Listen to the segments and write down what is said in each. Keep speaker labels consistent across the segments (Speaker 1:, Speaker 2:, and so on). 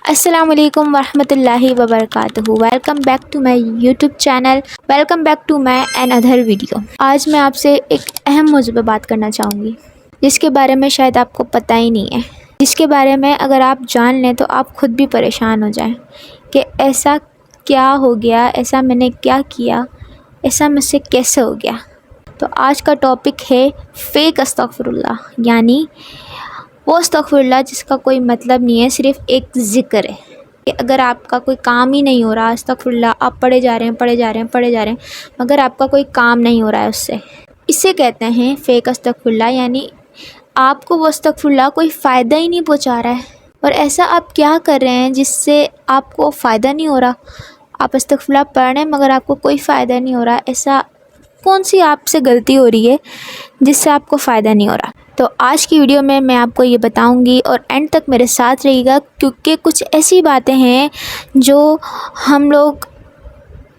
Speaker 1: السلام علیکم ورحمۃ اللہ وبرکاتہ. Welcome back to my YouTube channel. Welcome back to my another video. آج میں آپ سے ایک اہم موضوع پہ بات کرنا چاہوں گی جس کے بارے میں شاید آپ کو پتہ ہی نہیں ہے، جس کے بارے میں اگر آپ جان لیں تو آپ خود بھی پریشان ہو جائیں کہ ایسا کیا ہو گیا، ایسا میں نے کیا کیا، ایسا مجھ سے کیسے ہو گیا. تو آج کا ٹاپک ہے فیک استغفر اللہ، یعنی وہ استغفر اللہ جس کا کوئی مطلب نہیں ہے، صرف ایک ذکر ہے کہ اگر آپ کا کوئی کام ہی نہیں ہو رہا، استغفر اللہ آپ پڑھے جا رہے ہیں مگر آپ کا کوئی کام نہیں ہو رہا ہے، اسے کہتے ہیں فیک استغفر اللہ. یعنی آپ کو وہ استغفر اللہ کوئی فائدہ ہی نہیں پہنچا رہا ہے. اور ایسا آپ کیا کر رہے ہیں جس سے آپ کو فائدہ نہیں ہو رہا؟ آپ استغفر اللہ پڑھ رہے ہیں مگر آپ کو کوئی فائدہ نہیں ہو رہا. ایسا کون سی آپ سے غلطی ہو رہی ہے جس سے آپ کو فائدہ نہیں ہو رہا؟ تو آج کی ویڈیو میں آپ کو یہ بتاؤں گی اور اینڈ تک میرے ساتھ رہیے گا، کیونکہ کچھ ایسی باتیں ہیں جو ہم لوگ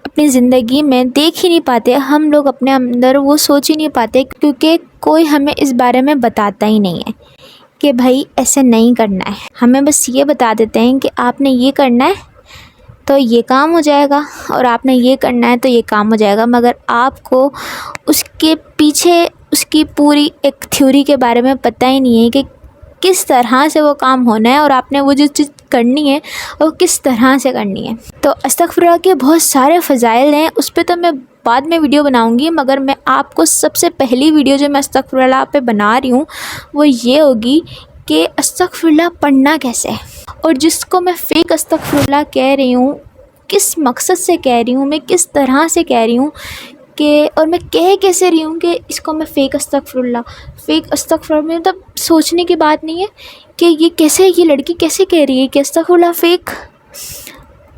Speaker 1: اپنی زندگی میں دیکھ ہی نہیں پاتے، ہم لوگ اپنے اندر وہ سوچ ہی نہیں پاتے، کیونکہ کوئی ہمیں اس بارے میں بتاتا ہی نہیں ہے کہ بھائی ایسے نہیں کرنا ہے. ہمیں بس یہ بتا دیتے ہیں کہ آپ نے یہ کرنا ہے تو یہ کام ہو جائے گا، اور آپ نے یہ کرنا ہے تو یہ کام ہو جائے گا، مگر آپ کو اس کے پیچھے اس کی پوری ایک تھیوری کے بارے میں پتہ ہی نہیں ہے کہ کس طرح سے وہ کام ہونا ہے، اور آپ نے وہ جو چیز کرنی ہے وہ کس طرح سے کرنی ہے. تو استغفر اللہ کے بہت سارے فضائل ہیں، اس پہ تو میں بعد میں ویڈیو بناؤں گی، مگر میں آپ کو سب سے پہلی ویڈیو جو میں استغفر اللہ پہ بنا رہی ہوں وہ یہ ہوگی کہ استغفر اللہ پڑھنا کیسے ہے، اور جس کو میں فیک استغفر اللہ کہہ رہی ہوں کس مقصد سے کہہ رہی ہوں، میں کس طرح سے کہہ رہی ہوں کہ، اور میں کہہ کیسے رہی ہوں کہ اس کو میں فیک استغفر اللہ مطلب سوچنے کی بات نہیں ہے کہ یہ لڑکی کیسے کہہ رہی ہے کہ استغفر اللہ فیک.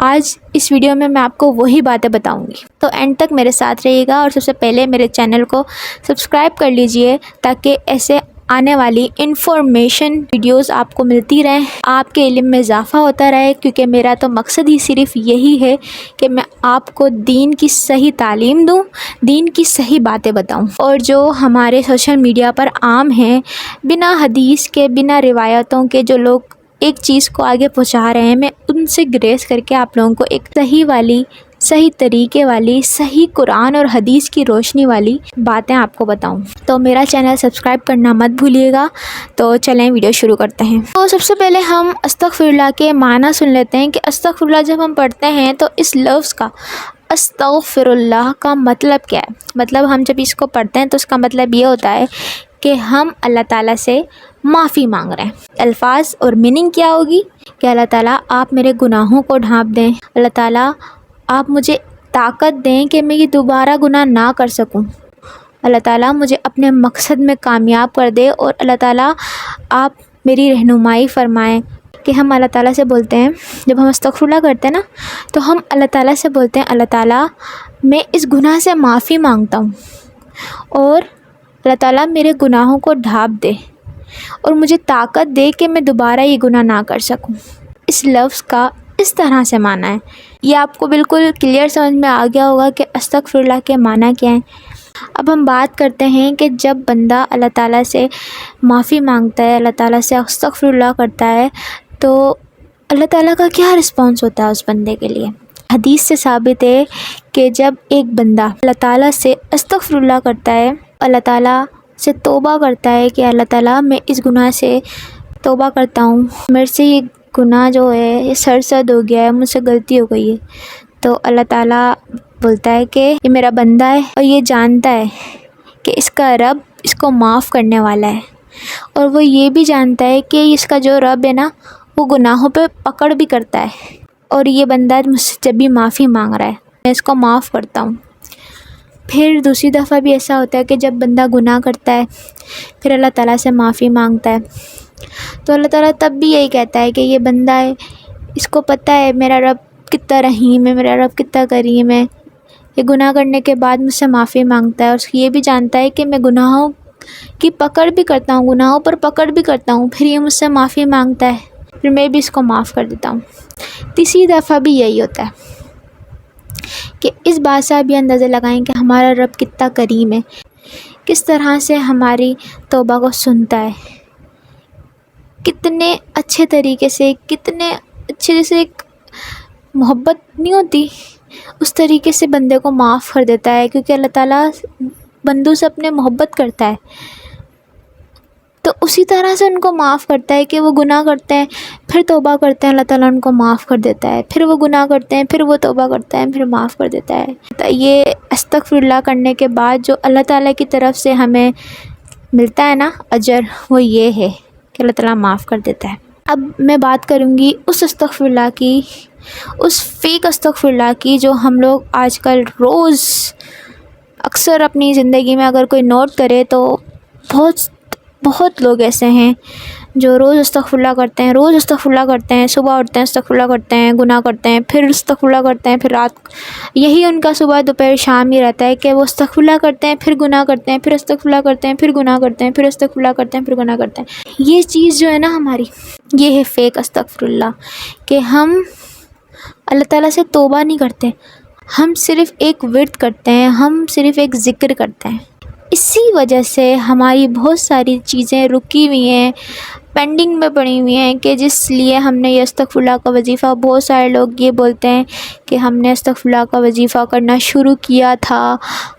Speaker 1: آج اس ویڈیو میں آپ کو وہی باتیں بتاؤں گی، تو اینڈ تک میرے ساتھ رہیے گا. اور سب سے پہلے میرے چینل کو سبسکرائب کر لیجئے تاکہ ایسے آنے والی انفارمیشن ویڈیوز آپ کو ملتی رہیں، آپ کے علم میں اضافہ ہوتا رہے، کیونکہ میرا تو مقصد ہی صرف یہی ہے کہ میں آپ کو دین کی صحیح تعلیم دوں، دین کی صحیح باتیں بتاؤں. اور جو ہمارے سوشل میڈیا پر عام ہیں، بنا حدیث کے، بنا روایتوں کے جو لوگ ایک چیز کو آگے پہنچا رہے ہیں، میں ان سے گریز کر کے آپ لوگوں کو ایک صحیح طریقے والی، صحیح قرآن اور حدیث کی روشنی والی باتیں آپ کو بتاؤں. تو میرا چینل سبسکرائب کرنا مت بھولیے گا. تو چلیں ویڈیو شروع کرتے ہیں. تو سب سے پہلے ہم استغفر اللہ کے معنی سن لیتے ہیں کہ استغفر اللہ جب ہم پڑھتے ہیں تو اس لفظ کا، استغفر اللہ کا مطلب کیا ہے؟ مطلب ہم جب اس کو پڑھتے ہیں تو اس کا مطلب یہ ہوتا ہے کہ ہم اللہ تعالیٰ سے معافی مانگ رہے ہیں. الفاظ اور میننگ کیا ہوگی کہ اللہ تعالیٰ آپ میرے گناہوں کو ڈھانپ دیں، اللہ تعالیٰ آپ مجھے طاقت دیں کہ میں یہ دوبارہ گناہ نہ کر سکوں، اللہ تعالیٰ مجھے اپنے مقصد میں کامیاب کر دے، اور اللہ تعالیٰ آپ میری رہنمائی فرمائیں. کہ ہم اللہ تعالیٰ سے بولتے ہیں جب ہم استغفر اللہ کرتے ہیں نا، تو ہم اللہ تعالیٰ سے بولتے ہیں اللہ تعالیٰ میں اس گناہ سے معافی مانگتا ہوں، اور اللہ تعالیٰ میرے گناہوں کو ڈھانپ دے اور مجھے طاقت دے کہ میں دوبارہ یہ گناہ نہ کر سکوں. اس لفظ کا اس طرح سے معنی ہے. یہ آپ کو بالکل کلیئر سمجھ میں آ گیا ہوگا کہ استغفر اللہ کے معنی کیا ہیں. اب ہم بات کرتے ہیں کہ جب بندہ اللہ تعالیٰ سے معافی مانگتا ہے، اللہ تعالیٰ سے استغفر اللہ کرتا ہے، تو اللہ تعالیٰ کا کیا رسپانس ہوتا ہے اس بندے کے لیے. حدیث سے ثابت ہے کہ جب ایک بندہ اللہ تعالیٰ سے استغفر اللہ کرتا ہے، اللہ تعالیٰ سے توبہ کرتا ہے کہ اللہ تعالیٰ میں اس گناہ سے توبہ کرتا ہوں، میرے سے یہ گناہ جو ہے یہ سرزد ہو گیا ہے، مجھ سے غلطی ہو گئی ہے، تو اللہ تعالیٰ بولتا ہے کہ یہ میرا بندہ ہے اور یہ جانتا ہے کہ اس کا رب اس کو معاف کرنے والا ہے، اور وہ یہ بھی جانتا ہے کہ اس کا جو رب ہے نا وہ گناہوں پہ پکڑ بھی کرتا ہے، اور یہ بندہ مجھ سے جب بھی معافی مانگ رہا ہے میں اس کو معاف کرتا ہوں. پھر دوسری دفعہ بھی ایسا ہوتا ہے کہ جب بندہ گناہ کرتا ہے پھر اللہ تعالیٰ سے معافی مانگتا ہے، تو اللہ تعالیٰ تب بھی یہی کہتا ہے کہ یہ بندہ ہے، اس کو پتہ ہے میرا رب کتنا رحیم ہے، میرا رب کتنا کریم ہے، یہ گناہ کرنے کے بعد مجھ سے معافی مانگتا ہے، اور یہ بھی جانتا ہے کہ میں گناہوں کی پکڑ بھی کرتا ہوں، گناہوں پر پکڑ بھی کرتا ہوں، پھر یہ مجھ سے معافی مانگتا ہے، پھر میں بھی اس کو معاف کر دیتا ہوں. تیسری دفعہ بھی یہی ہوتا ہے کہ اس بات سے آپ یہ اندازہ لگائیں کہ ہمارا رب کتنا کریم ہے، کس طرح سے ہماری توبہ کو سنتا ہے، کتنے اچھے طریقے سے، کتنے اچھے جیسے ایک محبت نہیں ہوتی اس طریقے سے بندے کو معاف کر دیتا ہے، کیونکہ اللہ تعالیٰ بندوں سے اپنے محبت کرتا ہے، تو اسی طرح سے ان کو معاف کرتا ہے کہ وہ گناہ کرتے ہیں پھر توبہ کرتے ہیں، اللہ تعالیٰ ان کو معاف کر دیتا ہے، پھر وہ گناہ کرتے ہیں پھر وہ توبہ کرتے ہیں پھر معاف کر دیتا ہے۔ تو یہ استغفر اللہ کرنے کے بعد جو اللہ تعالیٰ کی طرف سے ہمیں ملتا ہے نا اجر، وہ یہ ہے کہ اللہ تعالیٰ معاف کر دیتا ہے۔ اب میں بات کروں گی اس استغفر اللہ کی، اس فیک استغفر اللہ کی جو ہم لوگ آج کل روز اکثر اپنی زندگی میں اگر کوئی نوٹ کرے تو بہت لوگ ایسے ہیں جو روز استغفر اللہ کرتے ہیں، روز استغفر اللہ کرتے ہیں، صبح اٹھتے ہیں استغفر اللہ کرتے ہیں، گناہ کرتے ہیں، پھر استغفر اللہ کرتے ہیں، پھر رات، یہی ان کا صبح دوپہر شام ہی رہتا ہے کہ وہ استغفر اللہ کرتے ہیں پھر گناہ کرتے ہیں، پھر استغفر اللہ کرتے ہیں پھر گناہ کرتے ہیں، پھر استغفر اللہ کرتے ہیں پھر گناہ کرتے ہیں۔ یہ چیز جو ہے نا ہماری، یہ ہے فیک استغفر اللہ، کہ ہم اللہ تعالیٰ سے توبہ نہیں کرتے، ہم صرف ایک ورد کرتے ہیں، ہم صرف ایک ذکر کرتے ہیں۔ اسی وجہ سے ہماری بہت ساری چیزیں رکی ہوئی ہیں، پینڈنگ میں پڑی ہوئی ہیں، کہ جس لیے ہم نے یہ استغفر اللہ کا وظیفہ، بہت سارے لوگ یہ بولتے ہیں کہ ہم نے استغفر اللہ کا وظیفہ کرنا شروع کیا تھا،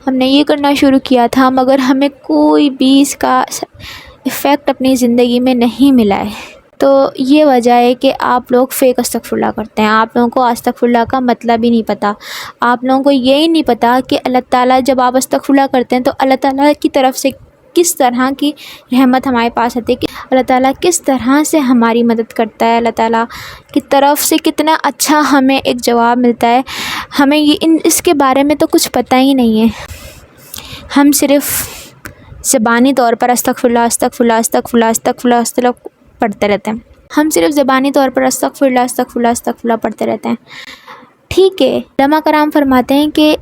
Speaker 1: ہم نے یہ کرنا شروع کیا تھا، مگر ہمیں کوئی بھی اس کا ایفیکٹ اپنی زندگی میں نہیں ملا ہے۔ تو یہ وجہ ہے کہ آپ لوگ فیک استغفر اللہ کرتے ہیں، آپ لوگوں کو استغفر اللہ کا مطلب ہی نہیں پتہ، آپ لوگوں کو یہی نہیں پتہ کہ اللہ تعالیٰ جب آپ استغفر اللہ کرتے ہیں تو اللہ تعالیٰ کی طرف سے کس طرح کی رحمت ہمارے پاس آتی ہے، کہ اللہ تعالیٰ کس طرح سے ہماری مدد کرتا ہے، اللہ تعالیٰ کی طرف سے کتنا اچھا ہمیں ایک جواب ملتا ہے۔ ہمیں اس کے بارے میں تو کچھ پتہ ہی نہیں ہے، ہم صرف زبانی طور پر استغفر اللہ استغفر اللہ استغفر اللہ استغفر اللہ استغفر اللہ پڑھتے رہتے ہیں، ہم صرف زبانی طور پر استغفر اللہ استغفر اللہ استغفر اللہ پڑھتے رہتے ہیں۔ ٹھیک ہے، علماء کرام فرماتے ہیں کہ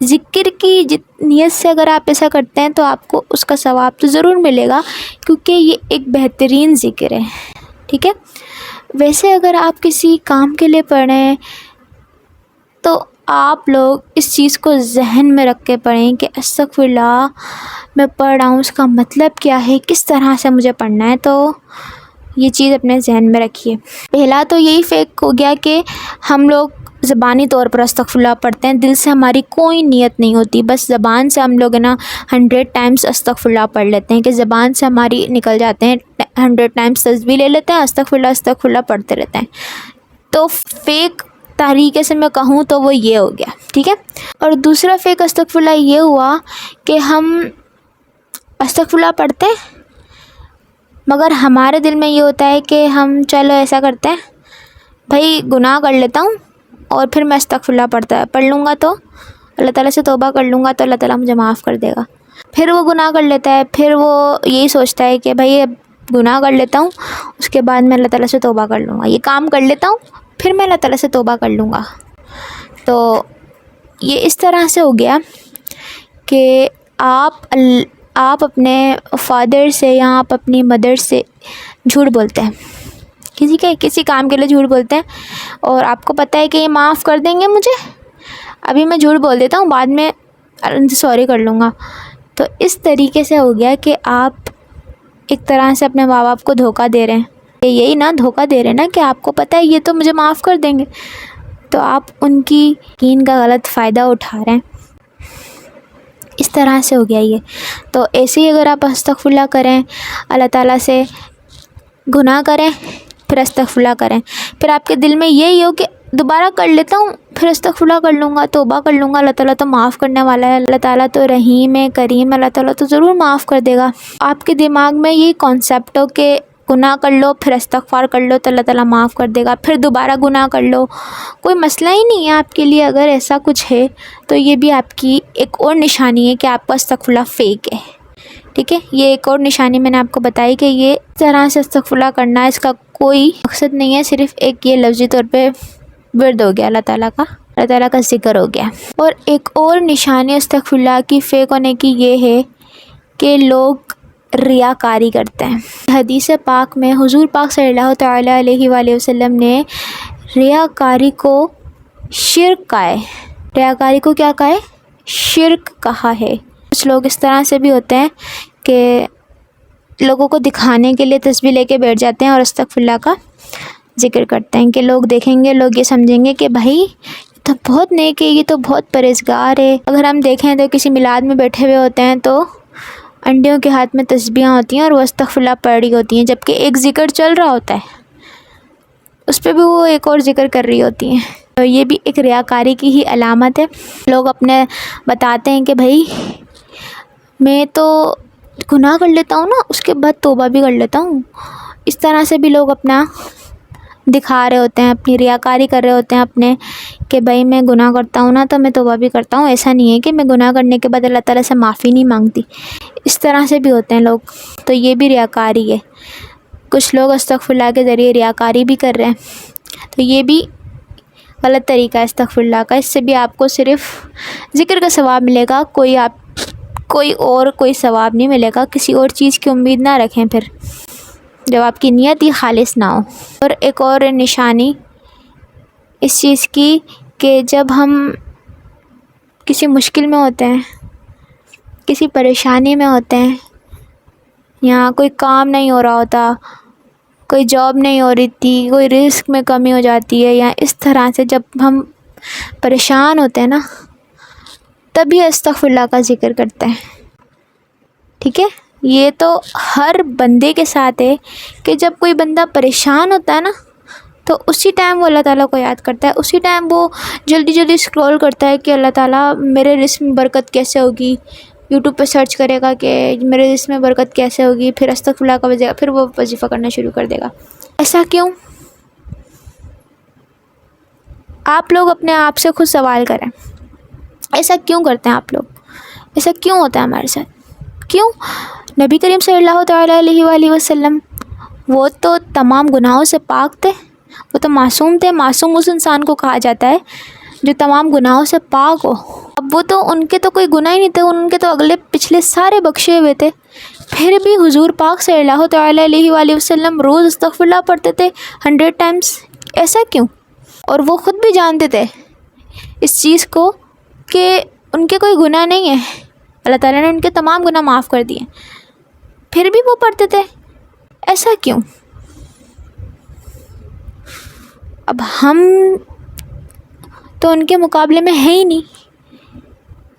Speaker 1: ذکر کی نیت سے اگر آپ ایسا کرتے ہیں تو آپ کو اس کا ثواب تو ضرور ملے گا، کیونکہ یہ ایک بہترین ذکر ہے، ٹھیک ہے۔ ویسے اگر آپ کسی کام کے لیے پڑھ رہے ہیں تو آپ لوگ اس چیز کو ذہن میں رکھ کے پڑھیں کہ استغفر اللہ میں پڑھ رہا ہوں، اس کا مطلب کیا ہے، کس طرح سے مجھے پڑھنا ہے، تو یہ چیز اپنے ذہن میں رکھیے۔ پہلا تو یہی فیک ہو گیا کہ ہم لوگ زبانی طور پر استغفر اللہ پڑھتے ہیں، دل سے ہماری کوئی نیت نہیں ہوتی، بس زبان سے ہم لوگ نا 100 ٹائمز استغفر اللہ پڑھ لیتے ہیں، کہ زبان سے ہماری نکل جاتے ہیں، 100 ٹائمز تسبیح لے لیتے ہیں، استغفر اللہ پڑھتے رہتے ہیں۔ تو فیک طریقے سے میں کہوں تو وہ یہ ہو گیا، ٹھیک ہے۔ اور دوسرا فیک استغفر اللہ یہ ہوا کہ ہم استغفر اللہ پڑھتے ہیں مگر ہمارے دل میں یہ ہوتا ہے کہ ہم چلو ایسا کرتے ہیں بھائی گناہ کر لیتا ہوں اور پھر میں استغفر اللہ پڑھ لوں گا تو اللہ تعالیٰ سے توبہ کر لوں گا تو اللہ تعالیٰ مجھے معاف کر دے گا۔ پھر وہ گناہ کر لیتا ہے، پھر وہ یہی سوچتا ہے کہ بھائی اب گناہ کر لیتا ہوں اس کے بعد میں اللہ تعالیٰ سے توبہ کر لوں گا، یہ کام کر لیتا ہوں پھر میں اللہ تعالیٰ سے توبہ کر لوں گا۔ تو یہ اس طرح سے ہو گیا کہ آپ اپنے فادر سے یا آپ اپنی مدر سے جھوٹ بولتے ہیں، کسی کام کے لیے جھوٹ بولتے ہیں اور آپ کو پتہ ہے کہ یہ معاف کر دیں گے مجھے، ابھی میں جھوٹ بول دیتا ہوں بعد میں ان سے سوری کر لوں گا۔ تو اس طریقے سے ہو گیا کہ آپ ایک طرح سے اپنے ماں باپ کو دھوکہ دے رہے ہیں، یہی نا دھوکہ دے رہے ہیں نا کہ آپ کو پتہ ہے یہ تو مجھے معاف کر دیں گے، تو آپ ان کی یقین کا غلط فائدہ اٹھا رہے ہیں۔ اس طرح سے ہو گیا یہ۔ تو ایسے ہی اگر آپ استغفر اللہ کریں، اللہ تعالیٰ سے گناہ کریں پھر استغفر اللہ کریں، پھر آپ کے دل میں یہی ہو کہ دوبارہ کر لیتا ہوں پھر استغفر اللہ کر لوں گا، توبہ کر لوں گا، اللہ تعالیٰ تو معاف کرنے والا ہے، اللہ تعالیٰ تو رحیم ہے کریم، اللہ تعالیٰ تو ضرور معاف کر دے گا۔ آپ کے دماغ میں یہ کانسیپٹ ہو کہ گناہ کر لو پھر استغفار کر لو تو اللہ تعالیٰ معاف کر دے گا، پھر دوبارہ گناہ کر لو، کوئی مسئلہ ہی نہیں ہے آپ کے لیے۔ اگر ایسا کچھ ہے تو یہ بھی آپ کی ایک اور نشانی ہے کہ آپ کا استغفر اللہ فیک ہے، ٹھیک ہے۔ یہ ایک اور نشانی میں نے آپ کو بتائی کہ یہ اس طرح سے استغفر اللہ کرنا ہے، اس کا کوئی مقصد نہیں ہے، صرف ایک یہ لفظی طور پہ ورد ہو گیا اللہ تعالیٰ کا ذکر ہو گیا۔ اور ایک اور نشانی استغفر اللہ کی فیک ہونے کی یہ ہے کہ لوگ ریاکاری کرتے ہیں۔ حدیث پاک میں حضور پاک صلی اللہ تعالیٰ علیہ وآلہ وسلم نے ریاکاری کو شرک کہا ہے، ریاکاری کو کیا کہا ہے؟ شرک کہا ہے۔ کچھ لوگ اس طرح سے بھی ہوتے ہیں کہ لوگوں کو دکھانے کے لیے تسبیح لے کے بیٹھ جاتے ہیں اور استغفر اللہ کا ذکر کرتے ہیں کہ لوگ دیکھیں گے، لوگ یہ سمجھیں گے کہ بھائی یہ تو بہت نیک ہے، یہ تو بہت پرہیزگار ہے۔ اگر ہم دیکھیں تو کسی میلاد میں بیٹھے ہوئے ہوتے ہیں تو انڈیوں کے ہاتھ میں تسبیحاں ہوتی ہیں اور وہ استغفر اللہ پڑھ رہی ہوتی ہیں، جبکہ ایک ذکر چل رہا ہوتا ہے، اس پہ بھی وہ ایک اور ذکر کر رہی ہوتی ہیں۔ تو یہ بھی ایک ریاکاری کی ہی علامت ہے۔ لوگ اپنے بتاتے ہیں کہ بھائی میں تو گناہ کر لیتا ہوں نا، اس کے بعد توبہ بھی کر لیتا ہوں، اس طرح سے بھی لوگ اپنا دکھا رہے ہوتے ہیں، اپنی ریاکاری کر رہے ہوتے ہیں اپنے، کہ بھائی میں گناہ کرتا ہوں نا تو میں توبہ بھی کرتا ہوں۔ ایسا نہیں ہے کہ میں گناہ کرنے کے بعد اللہ تعالیٰ سے معافی نہیں مانگتی، اس طرح سے بھی ہوتے ہیں لوگ، تو یہ بھی ریاکاری ہے۔ کچھ لوگ استغفر اللہ کے ذریعے ریاکاری بھی کر رہے ہیں، تو یہ بھی غلط طریقہ ہے استغفر اللہ کا۔ اس سے بھی آپ کو صرف ذکر کا ثواب ملے گا، کوئی ثواب نہیں ملے گا۔ کسی اور چیز کی امید نہ رکھیں پھر، جب آپ کی نیت ہی خالص نہ ہو۔ اور ایک اور نشانی اس چیز کی کہ جب ہم کسی مشکل میں ہوتے ہیں، کسی پریشانی میں ہوتے ہیں، یا کوئی کام نہیں ہو رہا ہوتا، کوئی جاب نہیں ہو رہی تھی، کوئی رزق میں کمی ہو جاتی ہے، یا اس طرح سے جب ہم پریشان ہوتے ہیں نا، تبھی استغفر اللہ کا ذکر کرتے ہیں، ٹھیک ہے؟ یہ تو ہر بندے کے ساتھ ہے کہ جب کوئی بندہ پریشان ہوتا ہے نا تو اسی ٹائم وہ اللہ تعالیٰ کو یاد کرتا ہے، اسی ٹائم وہ جلدی جلدی اسکرول کرتا ہے کہ اللہ تعالیٰ میرے رزق میں برکت کیسے ہوگی، یوٹیوب پہ سرچ کرے گا کہ میرے رزق میں برکت کیسے ہوگی، پھر استغفر اللہ کا وظیفہ، پھر وہ وظیفہ کرنا شروع کر دے گا۔ ایسا کیوں؟ آپ لوگ اپنے آپ سے خود سوال کریں، ایسا کیوں کرتے ہیں آپ لوگ؟ ایسا کیوں ہوتا ہے ہمارے ساتھ؟ کیوں؟ نبی کریم صلی اللہ تعالیٰ علیہ وآلہ وسلم وہ تو تمام گناہوں سے پاک تھے، وہ تو معصوم تھے۔ معصوم اس انسان کو کہا جاتا ہے جو تمام گناہوں سے پاک ہو۔ اب وہ تو ان کے تو کوئی گناہ ہی نہیں تھے، ان کے تو اگلے پچھلے سارے بخشے ہوئے تھے، پھر بھی حضور پاک صلی اللہ تعالیٰ علیہ وآلہ وسلم روز استغفر اللہ پڑھتے تھے 100 ٹائمز۔ ایسا کیوں؟ اور وہ خود بھی جانتے تھے اس چیز کو کہ ان کے کوئی گناہ نہیں ہے، اللہ تعالیٰ نے ان کے تمام گناہ معاف کر دیے، پھر بھی وہ پڑھتے تھے۔ ایسا کیوں؟ اب ہم تو ان کے مقابلے میں ہیں ہی نہیں،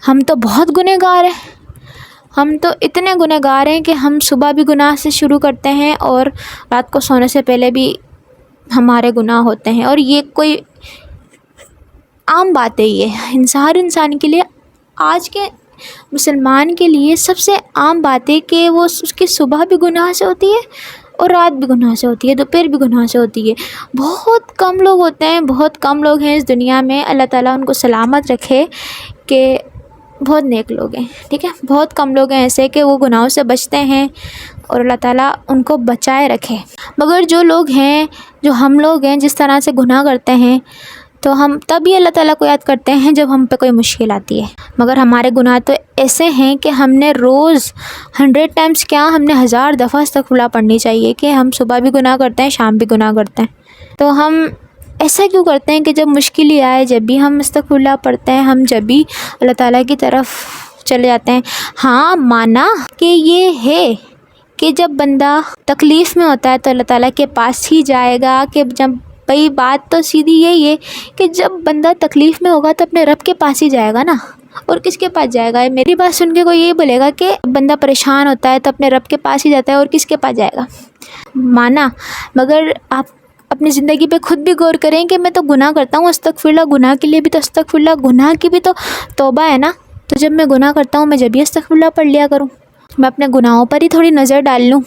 Speaker 1: ہم تو بہت گنہگار ہیں، ہم تو اتنے گنہگار ہیں کہ ہم صبح بھی گناہ سے شروع کرتے ہیں اور رات کو سونے سے پہلے بھی ہمارے گناہ ہوتے ہیں، اور یہ کوئی عام بات ہے، یہ ہر انسان کے لیے، آج کے مسلمان کے لیے سب سے عام بات ہے کہ وہ اس کی صبح بھی گناہ سے ہوتی ہے اور رات بھی گناہ سے ہوتی ہے، دوپہر بھی گناہ سے ہوتی ہے۔ بہت کم لوگ ہوتے ہیں، بہت کم لوگ ہیں اس دنیا میں، اللہ تعالیٰ ان کو سلامت رکھے، کہ بہت نیک لوگ ہیں، ٹھیک ہے؟ بہت کم لوگ ہیں ایسے کہ وہ گناہوں سے بچتے ہیں اور اللہ تعالیٰ ان کو بچائے رکھے۔ مگر جو لوگ ہیں، جو ہم لوگ ہیں، جس طرح سے گناہ کرتے ہیں، تو ہم تبھی اللہ تعالیٰ کو یاد کرتے ہیں جب ہم پہ کوئی مشکل آتی ہے۔ مگر ہمارے گناہ تو ایسے ہیں کہ ہم نے روز 100 ٹائمز کیا، ہم نے 1000 دفعہ استغفر اللہ پڑھنی چاہیے، کہ ہم صبح بھی گناہ کرتے ہیں، شام بھی گناہ کرتے ہیں۔ تو ہم ایسا کیوں کرتے ہیں کہ جب مشکل ہی آئے جب بھی ہم استغفر اللہ پڑھتے ہیں، ہم جب بھی اللہ تعالیٰ کی طرف چلے جاتے ہیں۔ ہاں، مانا کہ یہ ہے کہ جب بندہ تکلیف میں ہوتا ہے تو اللہ تعالیٰ کے پاس ہی جائے گا، کہ جب بھئی بات تو سیدھی یہی ہے کہ جب بندہ تکلیف میں ہوگا تو اپنے رب کے پاس ہی جائے گا نا، اور کس کے پاس جائے گا؟ میری بات سن کے کوئی یہی بولے گا کہ بندہ پریشان ہوتا ہے تو اپنے رب کے پاس ہی جاتا ہے، اور کس کے پاس جائے گا؟ مانا، مگر آپ اپنی زندگی پہ خود بھی غور کریں کہ میں تو گناہ کرتا ہوں، استغفر اللہ، گناہ کے لیے بھی تو استغفر اللہ، گناہ کی بھی تو توبہ ہے نا۔ تو جب میں گناہ کرتا ہوں میں جب بھی استغفر اللہ پڑھ لیا کروں، میں اپنے گناہوں پر ہی تھوڑی نظر ڈال لوں۔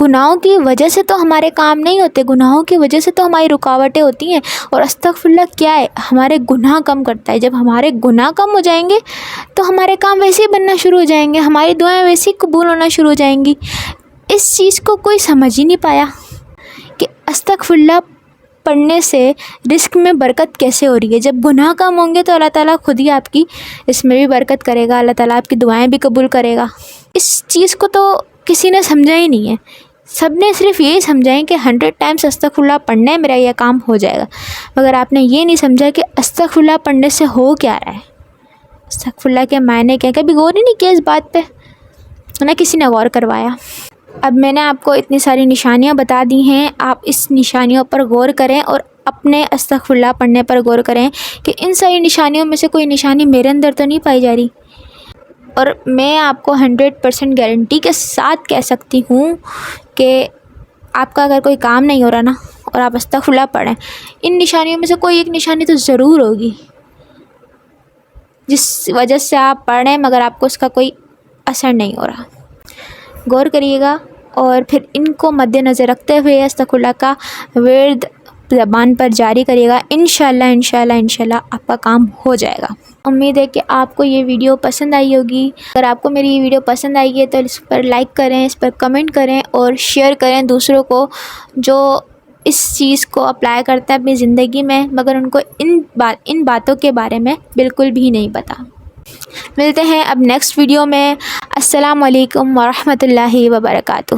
Speaker 1: گناہوں کی وجہ سے تو ہمارے کام نہیں ہوتے، گناہوں کی وجہ سے تو ہماری رکاوٹیں ہوتی ہیں، اور استغفر اللہ کیا ہے؟ ہمارے گناہ کم کرتا ہے۔ جب ہمارے گناہ کم ہو جائیں گے تو ہمارے کام ویسے ہی بننا شروع ہو جائیں گے، ہماری دعائیں ویسے ہی قبول ہونا شروع ہو جائیں گی۔ اس چیز کو کوئی سمجھ ہی نہیں پایا کہ استغفر اللہ پڑھنے سے رزق میں برکت کیسے ہو رہی ہے۔ جب گناہ کم ہوں گے تو اللہ تعالیٰ خود ہی آپ کی اس میں بھی برکت کرے گا، اللہ تعالیٰ آپ کی دعائیں بھی قبول کرے گا۔ اس چیز کو تو کسی نے سمجھا ہی نہیں ہے، سب نے صرف یہی سمجھا ہے کہ 100 ٹائمز استغفر اللہ پڑھنے ہے، میرا یہ کام ہو جائے گا، مگر آپ نے یہ نہیں سمجھا کہ استغفر اللہ پڑھنے سے ہو کیا رہا ہے، استغفر اللہ کے معنی کیا۔ کبھی غور ہی نہیں کیا اس بات پہ، نہ کسی نے غور کروایا۔ اب میں نے آپ کو اتنی ساری نشانیاں بتا دی ہیں، آپ اس نشانیوں پر غور کریں اور اپنے استغفراللہ پڑھنے پر غور کریں کہ ان ساری نشانیوں میں سے کوئی نشانی میرے اندر تو نہیں پائی جا رہی۔ اور میں آپ کو 100% گارنٹی کے ساتھ کہہ سکتی ہوں کہ آپ کا اگر کوئی کام نہیں ہو رہا نا اور آپ استغفراللہ پڑھیں، ان نشانیوں میں سے کوئی ایک نشانی تو ضرور ہوگی جس وجہ سے آپ پڑھ رہے ہیں مگر آپ کو اس کا کوئی اثر نہیں ہو رہا۔ غور کریے گا اور پھر ان کو مد نظر رکھتے ہوئے استغفراللہ کا ورد زبان پر جاری کریے گا۔ انشاءاللہ آپ کا کام ہو جائے گا۔ امید ہے کہ آپ کو یہ ویڈیو پسند آئی ہوگی۔ اگر آپ کو میری یہ ویڈیو پسند آئی ہے تو اس پر لائک کریں، اس پر کمنٹ کریں اور شیئر کریں دوسروں کو جو اس چیز کو اپلائی کرتا ہے اپنی زندگی میں مگر ان کو ان باتوں کے بارے میں بالکل بھی نہیں پتہ۔ ملتے ہیں اب نیکسٹ ویڈیو میں۔ السلام علیکم ورحمۃ اللہ وبرکاتہ۔